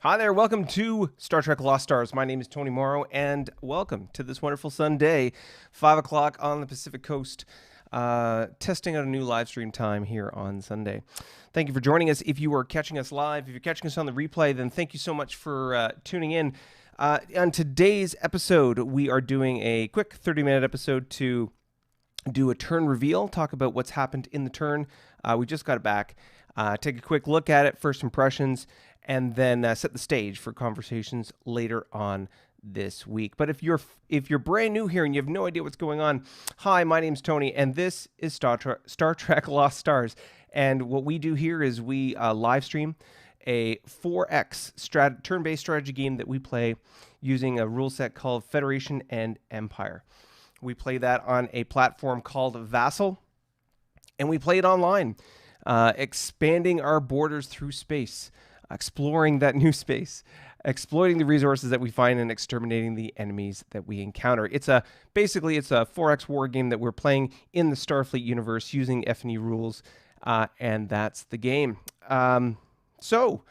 Hi there, welcome to Star Trek Lost Stars. My name is Tony Morrow, and welcome to this wonderful Sunday, 5 o'clock on the Pacific Coast, testing out a new live stream time here on Sunday. Thank you for joining us. If you are catching us live, if you're catching us on the replay, then thank you so much for tuning in. On today's episode, we are doing a quick 30-minute episode to do a turn reveal, talk about what's happened in the turn. We just got it back. Take a quick look at it, first impressions, and then set the stage for conversations later on this week. But if you're brand new here and you have no idea what's going on, hi, my name's Tony, and this is Star Trek Lost Stars. And what we do here is we live stream a 4X turn-based strategy game that we play using a rule set called Federation and Empire. We play that on a platform called Vassal, and we play it online, expanding our borders through space, exploring that new space, exploiting the resources that we find, and exterminating the enemies that we encounter. Basically it's a 4X war game that we're playing in the Starfleet universe using F&E rules, and that's the game. So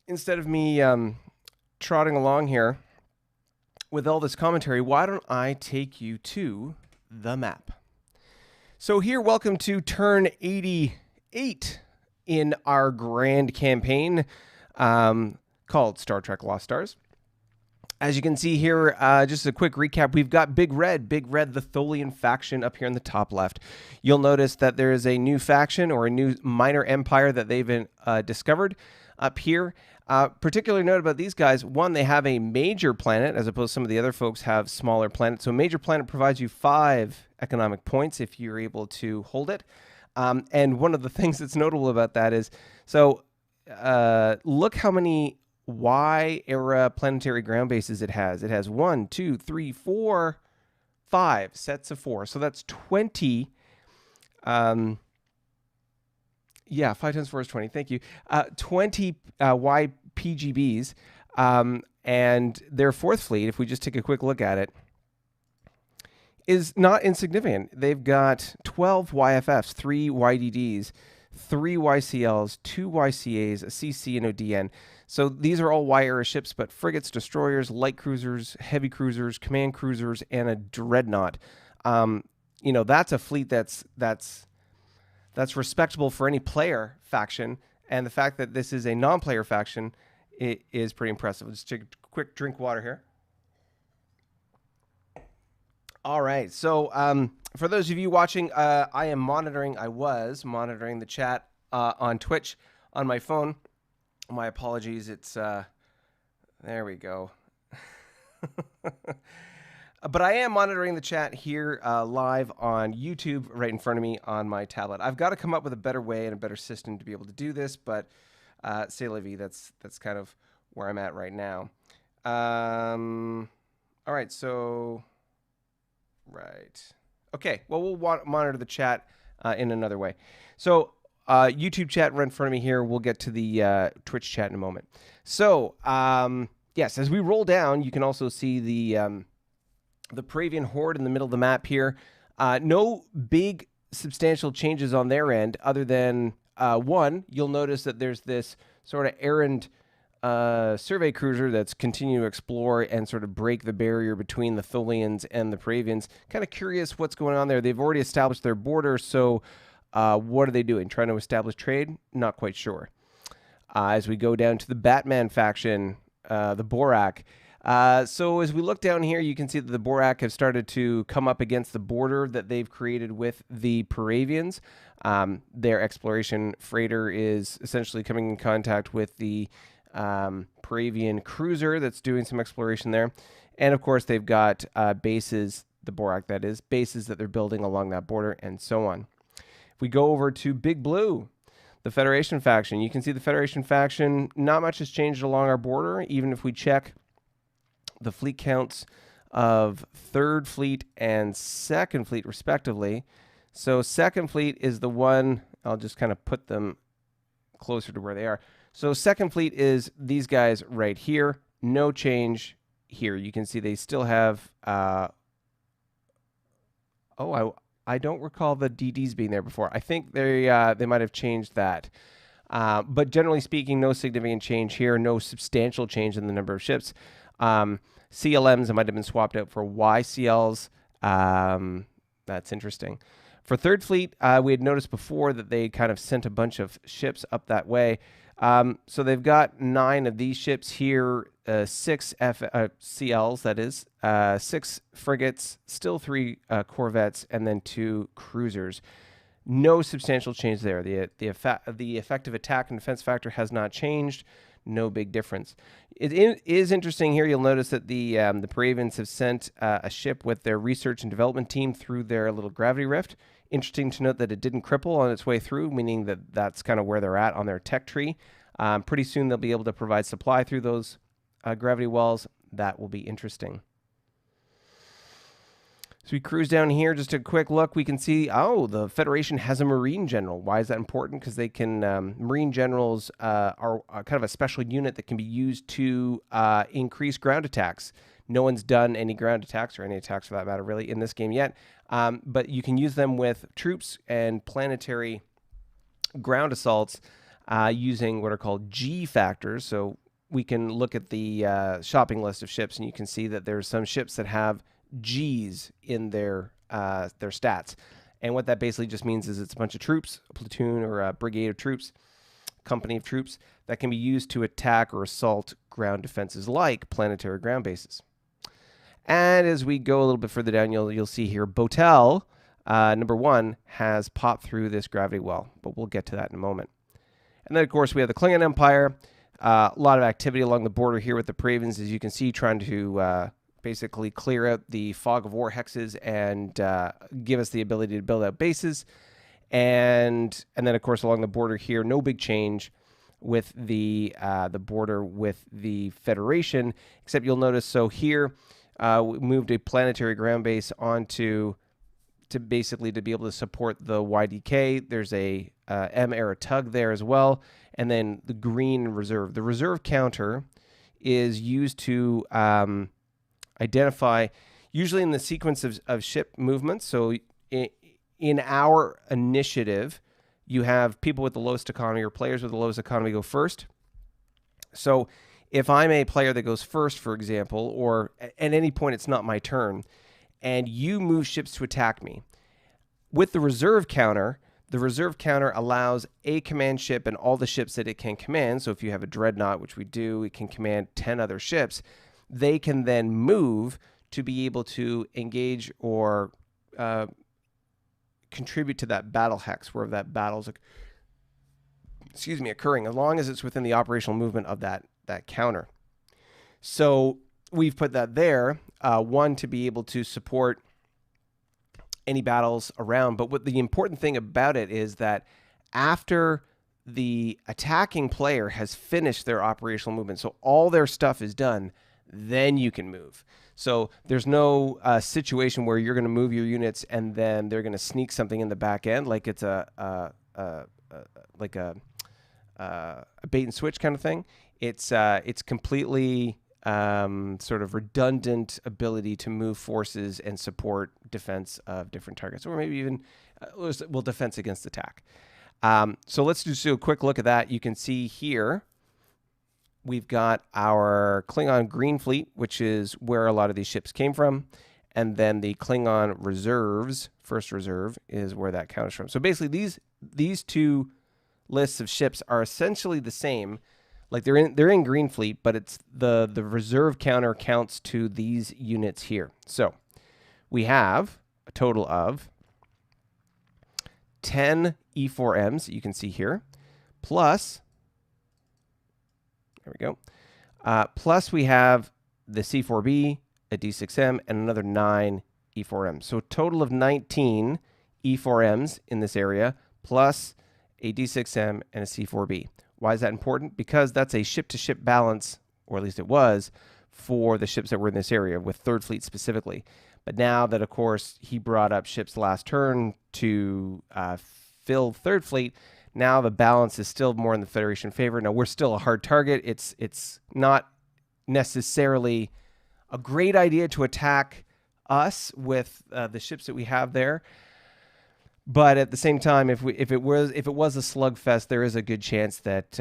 instead of me trotting along here with all this commentary, why don't I take you to the map? So here, welcome to turn 88 in our grand campaign called Star Trek Lost Stars. As you can see here, just a quick recap, we've got Big Red, the Tholian faction up here in the top left. You'll notice that there is a new faction or a new minor empire that they've discovered up here. Particularly note about these guys, one, they have a major planet as opposed to some of the other folks have smaller planets. So a major planet provides you 5 economic points if you're able to hold it. And one of the things that's notable about that is, so look how many Y-era planetary ground bases it has. It has 1, 2, 3, 4, 5 sets of 4. So that's 20. Yeah, 5 times 4 is 20. Thank you. 20 YPGBs. And their 4th fleet, if we just take a quick look at it, is not insignificant. They've got 12 YFFs, 3 YDDs, 3 YCLs, 2 YCAs, a CC, and ODN. So these are all Y-era ships, but frigates, destroyers, light cruisers, heavy cruisers, command cruisers, and a dreadnought. That's a fleet that's respectable for any player faction, and the fact that this is a non-player faction is pretty impressive. Let's take a quick drink of water here. All right, so for those of you watching, I was monitoring the chat on Twitch on my phone. My apologies, it's, there we go. But I am monitoring the chat here live on YouTube right in front of me on my tablet. I've got to come up with a better way and a better system to be able to do this, but c'est la vie, that's kind of where I'm at right now. All right, so... Right. Okay. Well, we'll monitor the chat in another way. So YouTube chat right in front of me here. We'll get to the Twitch chat in a moment. So yes, as we roll down, you can also see the Paravian Horde in the middle of the map here. No big substantial changes on their end, other than one, you'll notice that there's this sort of errand survey cruiser that's continuing to explore and sort of break the barrier between the Tholians and the Paravians. Kind of curious what's going on there. They've already established their border, so what are they doing? Trying to establish trade? Not quite sure. As we go down to the Batman faction, the Borak. So as we look down here, you can see that the Borak have started to come up against the border that they've created with the Paravians. Their exploration freighter is essentially coming in contact with the Paravian cruiser that's doing some exploration there. And of course, they've got bases, the Borak that is, bases that they're building along that border and so on. If we go over to Big Blue, the Federation faction, you can see the Federation faction, not much has changed along our border, even if we check the fleet counts of 3rd Fleet and 2nd Fleet respectively. So 2nd Fleet is the one, I'll just kind of put them closer to where they are. So 2nd Fleet is these guys right here. No change here. You can see they still have... I don't recall the DDs being there before. I think they might have changed that. But generally speaking, no significant change here, no substantial change in the number of ships. CLMs might have been swapped out for YCLs. That's interesting. For Third Fleet, we had noticed before that they kind of sent a bunch of ships up that way. So they've got 9 of these ships here, 6 CLs, that is, 6 frigates, still 3 corvettes, and then 2 cruisers. No substantial change there. The effective attack and defense factor has not changed. No big difference. It is interesting here. You'll notice that the Paravians have sent a ship with their research and development team through their little gravity rift. Interesting to note that it didn't cripple on its way through, meaning that that's kind of where they're at on their tech tree. Pretty soon they'll be able to provide supply through those gravity wells. That will be interesting. So we cruise down here, just a quick look. We can see, oh, the Federation has a Marine General. Why is that important? Because they can, Marine Generals are kind of a special unit that can be used to increase ground attacks. No one's done any ground attacks, or any attacks for that matter, really, in this game yet. But you can use them with troops and planetary ground assaults using what are called G factors. So we can look at the shopping list of ships, and you can see that there's some ships that have G's in their stats. And what that basically just means is it's a bunch of troops, a platoon or a brigade of troops, company of troops that can be used to attack or assault ground defenses like planetary ground bases. And as we go a little bit further down, you'll see here Botel, number 1, has popped through this gravity well, but we'll get to that in a moment. And then, of course, we have the Klingon Empire. A lot of activity along the border here with the Paravians, as you can see, trying to basically clear out the fog of war hexes and give us the ability to build out bases. And then, of course, along the border here, no big change with the border with the Federation, except you'll notice, so here we moved a planetary ground base onto to basically to be able to support the YDK. There's a M-era tug there as well, and then the green reserve. The reserve counter is used to identify, usually in the sequence of ship movements. So in our initiative, you have people with the lowest economy or players with the lowest economy go first. So if I'm a player that goes first, for example, or at any point it's not my turn, and you move ships to attack me, with the reserve counter allows a command ship and all the ships that it can command. So if you have a dreadnought, which we do, it can command 10 other ships. They can then move to be able to engage or contribute to that battle hex where that battle's occurring, as long as it's within the operational movement of that counter. So we've put that there, one, to be able to support any battles around. But what the important thing about it is that after the attacking player has finished their operational movement, so all their stuff is done, then you can move. So there's no situation where you're going to move your units and then they're going to sneak something in the back end, like it's a bait and switch kind of thing. It's completely sort of redundant ability to move forces and support defense of different targets, or maybe even defense against attack. So let's just do a quick look at that. You can see here we've got our Klingon Green Fleet, which is where a lot of these ships came from, and then the Klingon Reserves, First Reserve, is where that comes from. So basically these two lists of ships are essentially the same. Like they're in Green Fleet, but it's the reserve counter counts to these units here. So we have a total of 10 E4Ms that you can see here, plus, there we go, plus we have the C4B, a D6M, and another 9 E4Ms. So a total of 19 E4Ms in this area, plus a D6M and a C4B. Why is that important? Because that's a ship-to-ship balance, or at least it was, for the ships that were in this area, with Third Fleet specifically. But now that, of course, he brought up ships last turn to fill Third Fleet, now the balance is still more in the Federation favor. Now, we're still a hard target. It's not necessarily a great idea to attack us with the ships that we have there. But at the same time, if it was a slugfest, there is a good chance that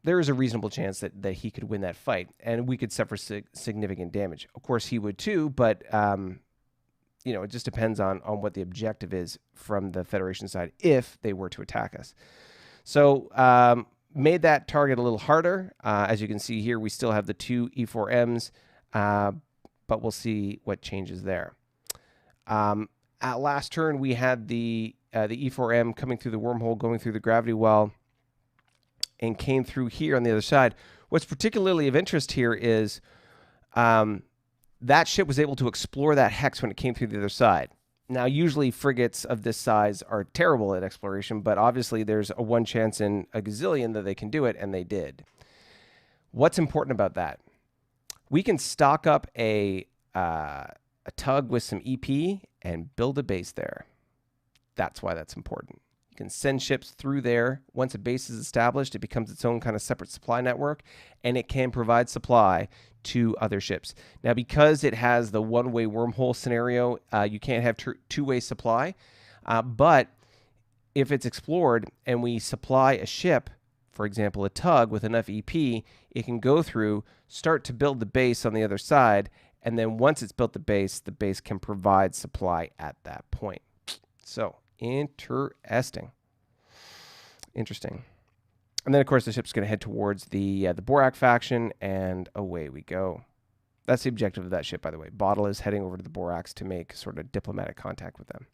there is a reasonable chance that he could win that fight, and we could suffer significant damage. Of course, he would too, but you know, it just depends on what the objective is from the Federation side if they were to attack us. So made that target a little harder. As you can see here, we still have the 2 E4Ms, but we'll see what changes there. At last turn, we had the E4M coming through the wormhole, going through the gravity well, and came through here on the other side. What's particularly of interest here is that ship was able to explore that hex when it came through the other side. Now, usually frigates of this size are terrible at exploration, but obviously there's a 1 chance in a gazillion that they can do it, and they did. What's important about that? We can stock up a tug with some EP and build a base there. That's why that's important. You can send ships through there. Once a base is established, it becomes its own kind of separate supply network, and it can provide supply to other ships. Now, because it has the one-way wormhole scenario, you can't have two-way supply, but if it's explored and we supply a ship, for example, a tug with enough EP, it can go through, start to build the base on the other side, and then once it's built the base can provide supply at that point. So, interesting. Interesting. And then, of course, the ship's going to head towards the Borak faction, and away we go. That's the objective of that ship, by the way. Bottle is heading over to the Boraks to make sort of diplomatic contact with them.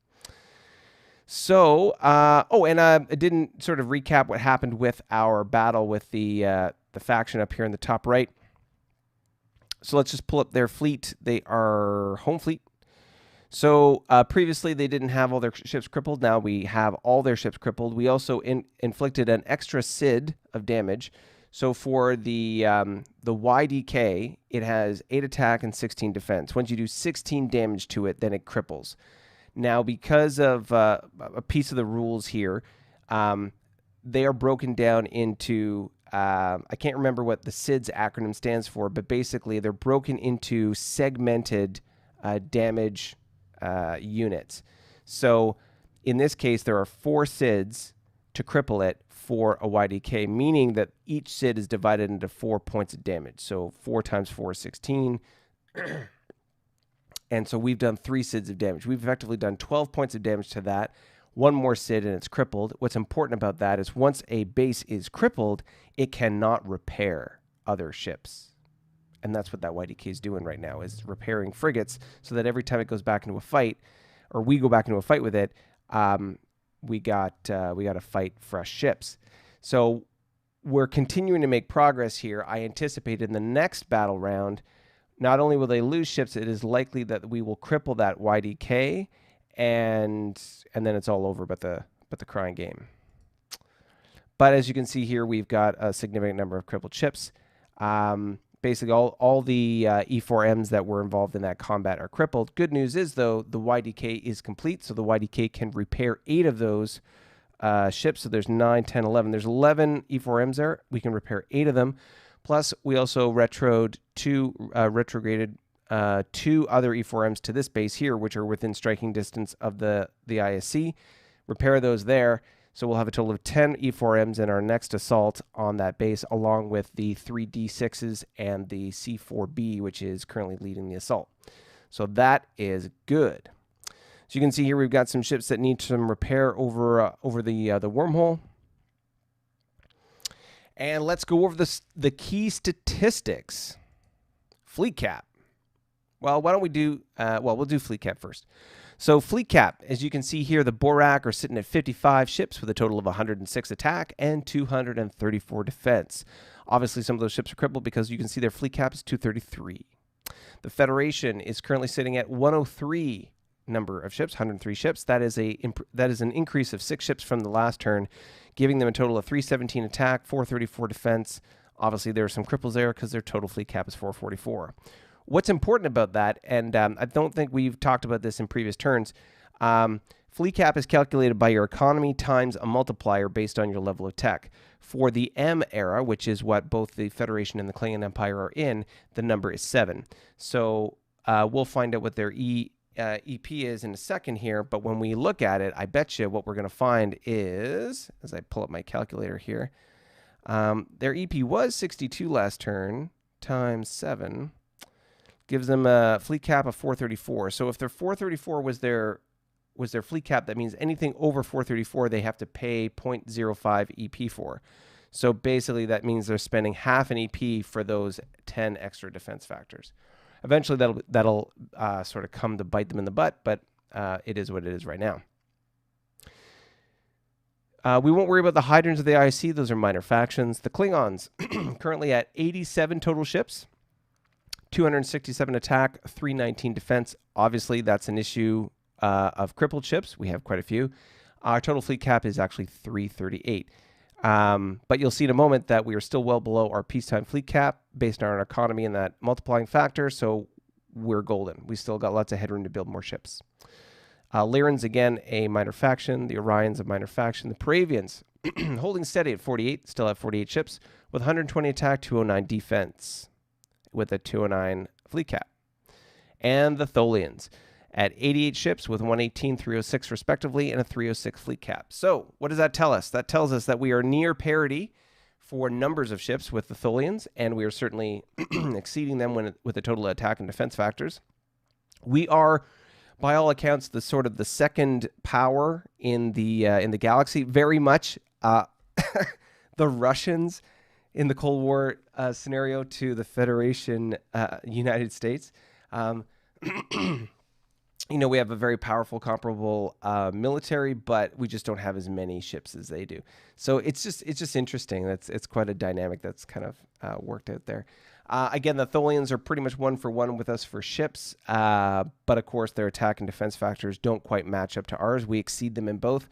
So, oh, and I didn't sort of recap what happened with our battle with the faction up here in the top right. So let's just pull up their fleet. They are home fleet. So previously they didn't have all their ships crippled. Now we have all their ships crippled. We also inflicted an extra SID of damage. So for the YDK, it has 8 attack and 16 defense. Once you do 16 damage to it, then it cripples. Now, because of a piece of the rules here, they are broken down into, I can't remember what the SIDS acronym stands for, but basically they're broken into segmented damage units. So in this case, there are 4 SIDS to cripple it for a YDK, meaning that each SID is divided into 4 points of damage. So 4 times 4 is 16. And so we've done 3 SIDs of damage. We've effectively done 12 points of damage to that. 1 more SID and it's crippled. What's important about that is once a base is crippled, it cannot repair other ships. And that's what that YDK is doing right now, is repairing frigates so that every time it goes back into a fight, or we go back into a fight with it, we got to fight fresh ships. So we're continuing to make progress here. I anticipate in the next battle round, not only will they lose ships, it is likely that we will cripple that YDK, and then it's all over but the crying game. But as you can see here, we've got a significant number of crippled ships. Basically, all the E4Ms that were involved in that combat are crippled. Good news is, though, the YDK is complete, so the YDK can repair 8 of those ships. So there's 9, 10, 11. There's 11 E4Ms there. We can repair 8 of them. Plus, we also retrograded 2 other E4Ms to this base here, which are within striking distance of the ISC. Repair those there. So we'll have a total of 10 E4Ms in our next assault on that base, along with the 3 D6s and the C4B, which is currently leading the assault. So that is good. So you can see here we've got some ships that need some repair over the wormhole. And let's go over the key statistics. Fleet cap. Well, why don't we do, we'll do fleet cap first. So fleet cap, as you can see here, the Borak are sitting at 55 ships with a total of 106 attack and 234 defense. Obviously, some of those ships are crippled because you can see their fleet cap is 233. The Federation is currently sitting at 103 number of ships, 103 ships. That is an increase of 6 ships from the last turn, giving them a total of 317 attack, 434 defense. Obviously, there are some cripples there because their total fleet cap is 444. What's important about that, and I don't think we've talked about this in previous turns, fleet cap is calculated by your economy times a multiplier based on your level of tech. For the M era, which is what both the Federation and the Klingon Empire are in, the number is 7. So we'll find out what their E EP is in a second here, but when we look at it, I bet you what we're going to find is, as I pull up my calculator here, their EP was 62 last turn times 7 gives them a fleet cap of 434. So if their 434 was their fleet cap, that means anything over 434 they have to pay 0.05 EP for. So basically that means they're spending half an EP for those 10 extra defense factors. Eventually that'll sort of come to bite them in the butt, but it is what it is right now. We won't worry about the Hydrons of the IC. Those are minor factions. The Klingons, currently at 87 total ships, 267 attack, 319 defense. Obviously, that's an issue of crippled ships. We have quite a few. Our total fleet cap is actually 338. But you'll see in a moment that we are still well below our peacetime fleet cap based on our economy and that multiplying factor, so we're golden. We still got lots of headroom to build more ships. Lyrans, again, a minor faction. The Orions, a minor faction. The Paravians, holding steady at 48, still have 48 ships, with 120 attack, 209 defense, with a 209 fleet cap. And the Tholians, at 88 ships with 118, 306 respectively, and a 306 fleet cap. So what does that tell us? That tells us that we are near parity for numbers of ships with the Tholians, and we are certainly exceeding them with the total attack and defense factors. We are, by all accounts, the sort of the second power in the galaxy. Very much the Russians in the Cold War scenario to the Federation United States. You know, we have a very powerful, comparable military, but we just don't have as many ships as they do. So it's just interesting. It's quite a dynamic that's kind of worked out there. Again, the Tholians are pretty much 1-for-1 with us for ships, but of course their attack and defense factors don't quite match up to ours. We exceed them in both,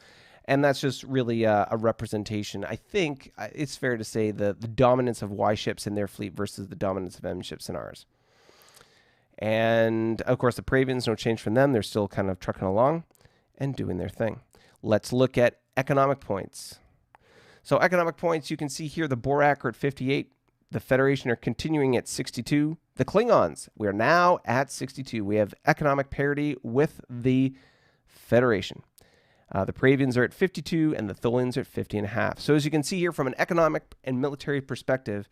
and that's just really a representation. I think it's fair to say the dominance of Y ships in their fleet versus the dominance of M ships in ours. And, of course, the Paravians, no change from them. They're still kind of trucking along and doing their thing. Let's look at economic points. So economic points, you can see here the Borak are at 58. The Federation are continuing at 62. The Klingons, we are now at 62. We have economic parity with the Federation. The Paravians are at 52, and the Tholians are at 50.5. So as you can see here, from an economic and military perspective,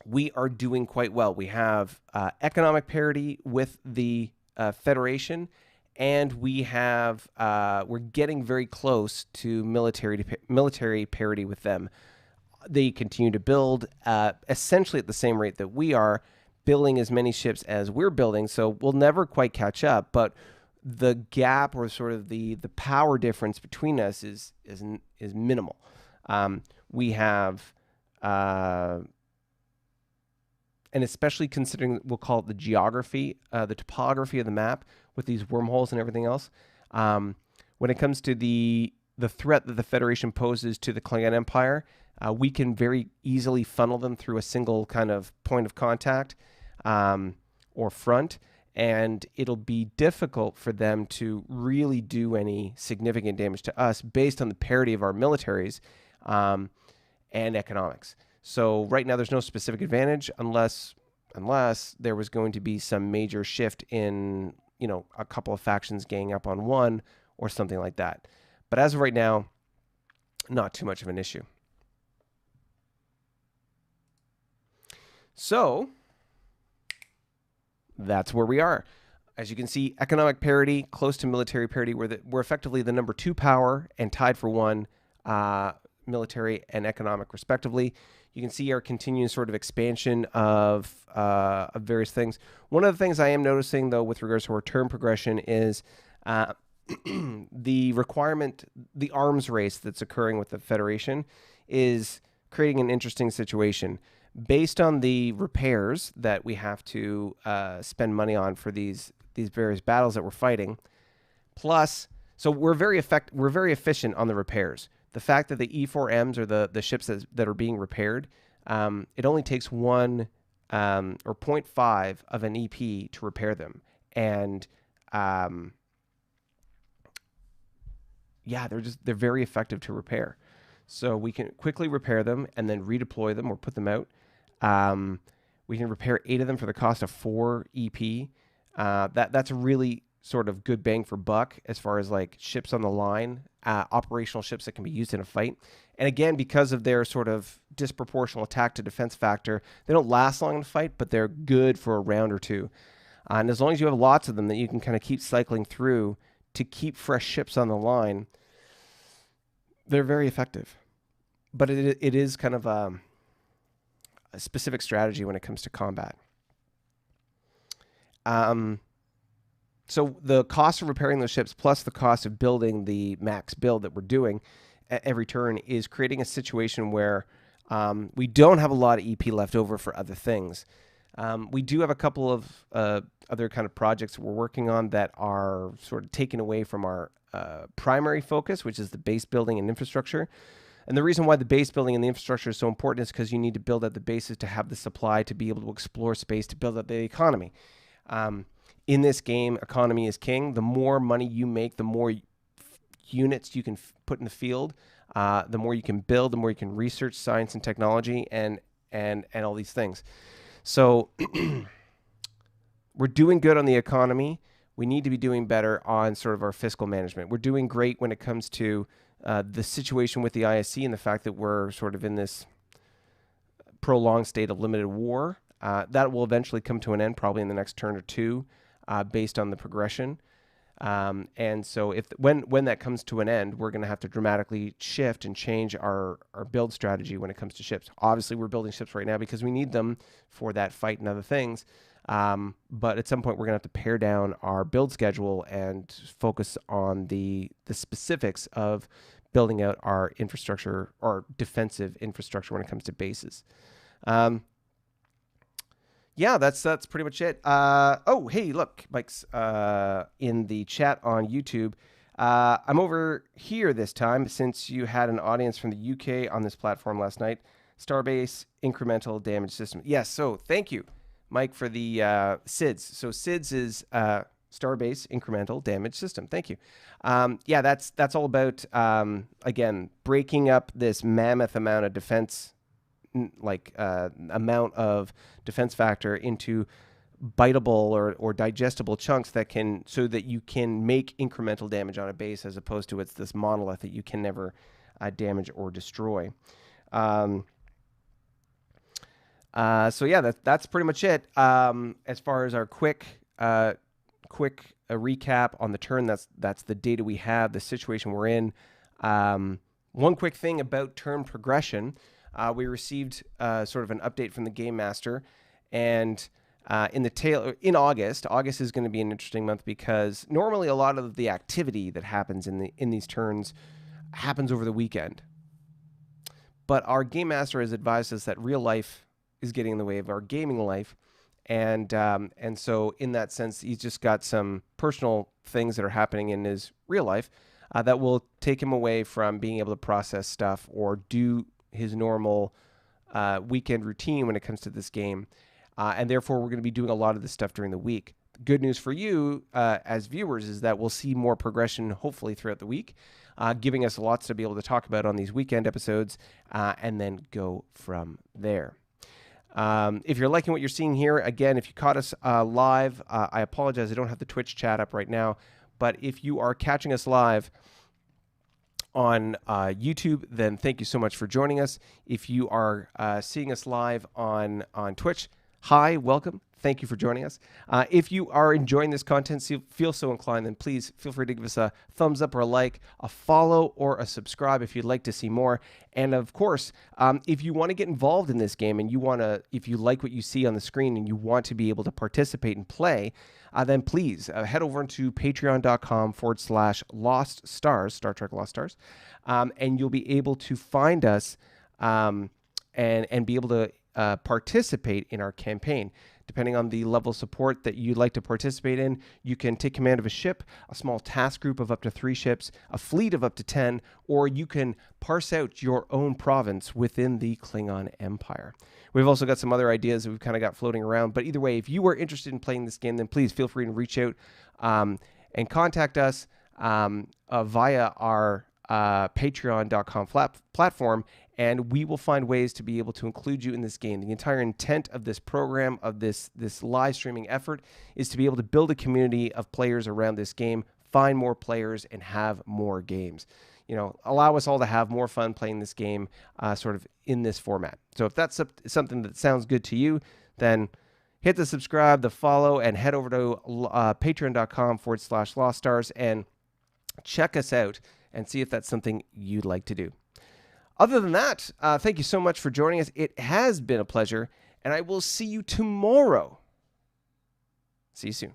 we are doing quite well. We have economic parity with the Federation, and we have we're getting very close to military parity with them. They continue to build essentially at the same rate that we are, building as many ships as we're building. So we'll never quite catch up, but the gap, or sort of the power difference between us is minimal. We have and especially considering, we'll call it the geography, the topography of the map with these wormholes and everything else. When it comes to the threat that the Federation poses to the Klingon Empire, we can very easily funnel them through a single kind of point of contact or front, and it'll be difficult for them to really do any significant damage to us based on the parity of our militaries and economics. So right now there's no specific advantage unless there was going to be some major shift in, you know, a couple of factions ganging up on one or something like that. But as of right now, not too much of an issue. So that's where we are. As you can see, economic parity, close to military parity. We're effectively the number 2 power and tied for 1 military and economic respectively. You can see our continuing sort of expansion of various things. One of the things I am noticing, though, with regards to our turn progression is the requirement, the arms race that's occurring with the Federation is creating an interesting situation. Based on the repairs that we have to spend money on for these various battles that we're fighting, plus, so we're very efficient on the repairs. The fact that the E4Ms are the ships that are being repaired, it only takes 1 or 0.5 of an EP to repair them. And yeah, they're very effective to repair. So we can quickly repair them and then redeploy them or put them out. We can repair 8 of them for the cost of 4 EP. That's a really sort of good bang for buck as far as like ships on the line, operational ships that can be used in a fight. And again, because of their sort of disproportional attack to defense factor, they don't last long in a fight, but they're good for a round or two. And as long as you have lots of them that you can kind of keep cycling through to keep fresh ships on the line, they're very effective. But it is kind of a specific strategy when it comes to combat. So the cost of repairing those ships plus the cost of building the max build that we're doing at every turn is creating a situation where we don't have a lot of EP left over for other things. We do have a couple of other kind of projects we're working on that are sort of taken away from our primary focus, which is the base building and infrastructure. And the reason why the base building and the infrastructure is so important is because you need to build out the bases to have the supply to be able to explore space to build up the economy. In this game, economy is king. The more money you make, the more units you can put in the field, the more you can build, the more you can research science and technology and all these things. So we're doing good on the economy. We need to be doing better on sort of our fiscal management. We're doing great when it comes to the situation with the ISC and the fact that we're sort of in this prolonged state of limited war. That will eventually come to an end, probably in the next turn or two, based on the progression. And so when that comes to an end, we're going to have to dramatically shift and change our build strategy when it comes to ships. Obviously, we're building ships right now because we need them for that fight and other things. But at some point, we're going to have to pare down our build schedule and focus on the specifics of building out our infrastructure or defensive infrastructure when it comes to bases. Yeah, that's pretty much it. Oh, hey, look, Mike's in the chat on YouTube. I'm over here this time since you had an audience from the UK on this platform last night. Starbase Incremental Damage System. Yes, so thank you, Mike, for the SIDS. So SIDS is Starbase Incremental Damage System. Thank you. Yeah, that's all about, again, breaking up this mammoth amount of defense amount of defense factor into biteable or digestible chunks so that you can make incremental damage on a base as opposed to it's this monolith that you can never damage or destroy. So yeah, that's pretty much it. As far as our quick recap on the turn, that's the data we have, the situation we're in. One quick thing about turn progression. We received sort of an update from the Game Master, and in August is going to be an interesting month because normally a lot of the activity that happens in these turns happens over the weekend. But our Game Master has advised us that real life is getting in the way of our gaming life, and so in that sense, he's just got some personal things that are happening in his real life that will take him away from being able to process stuff or do his normal weekend routine when it comes to this game. And therefore, we're going to be doing a lot of this stuff during the week. Good news for you as viewers is that we'll see more progression, hopefully, throughout the week, giving us lots to be able to talk about on these weekend episodes, and then go from there. If you're liking what you're seeing here, again, if you caught us live, I apologize. I don't have the Twitch chat up right now. But if you are catching us live on YouTube, then thank you so much for joining us. If you are seeing us live on Twitch, hi, welcome. Thank you for joining us. If you are enjoying this content, feel so inclined, then please feel free to give us a thumbs up or a like, a follow, or a subscribe if you'd like to see more. And of course, if you want to get involved in this game and if you like what you see on the screen and you want to be able to participate and play, then please head over to patreon.com/Lost Stars, Star Trek Lost Stars, and you'll be able to find us and be able to participate in our campaign. Depending on the level of support that you'd like to participate in, you can take command of a ship, a small task group of up to 3 ships, a fleet of up to 10, or you can parse out your own province within the Klingon Empire. We've also got some other ideas that we've kind of got floating around. But either way, if you are interested in playing this game, then please feel free to reach out and contact us via our patreon.com platform. and we will find ways to be able to include you in this game. The entire intent of this program, of this live streaming effort, is to be able to build a community of players around this game, find more players, and have more games. Allow us all to have more fun playing this game sort of in this format. So if that's something that sounds good to you, then hit the subscribe, the follow, and head over to patreon.com/Lost Stars and check us out and see if that's something you'd like to do. Other than that, thank you so much for joining us. It has been a pleasure, and I will see you tomorrow. See you soon.